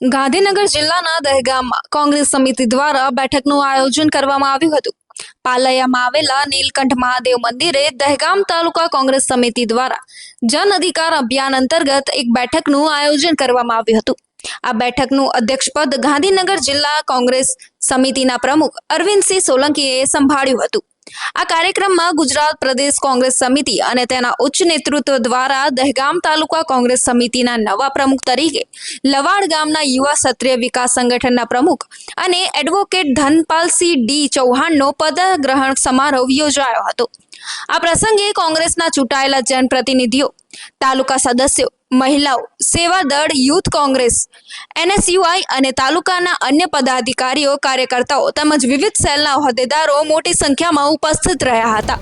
ગાંધીનગર જિલ્લાના દહેગામમાં કોંગ્રેસ સમિતિ દ્વારા બેઠકનું આયોજન કરવામાં આવ્યું હતું। પાલૈયામાં આવેલા નીલકંઠ મહાદેવ મંદિરે દહેગામ તાલુકા કોંગ્રેસ સમિતિ દ્વારા જન અધિકાર અભિયાન અંતર્ગત એક બેઠકનું આયોજન કરવામાં આવ્યું હતું। આ બેઠકનું અધ્યક્ષપદ ગાંધીનગર જિલ્લા કોંગ્રેસ સમિતિના પ્રમુખ અરવિંદસિંહ સોલંકીએ સંભાળ્યું હતું। આ કાર્યક્રમમાં ગુજરાત પ્રદેશ કોંગ્રેસ સમિતિ અને તેના ઉચ્ચ નેતૃત્વ દ્વારા દહેગામ તાલુકા કોંગ્રેસ સમિતિના નવા પ્રમુખ તરીકે લવાડ ગામના યુવા ક્ષત્રિય વિકાસ સંગઠનના પ્રમુખ અને એડવોકેટ ધનપાલસિંહ ડી ચૌહાણનો પદગ્રહણ સમારોહ યોજાયો હતો। આ પ્રસંગે કોંગ્રેસના ચૂંટાયેલા જનપ્રતિનિધિઓ, તાલુકા સદસ્યો, મહિલાઓ, સેવા દળ, યુથ કોંગ્રેસ, NSUI અને તાલુકાના અન્ય પદાધિકારીઓ, કાર્યકર્તાઓ તેમજ વિવિધ સેલના હોદ્દેદારો મોટી સંખ્યામાં ઉપસ્થિત રહ્યા હતા।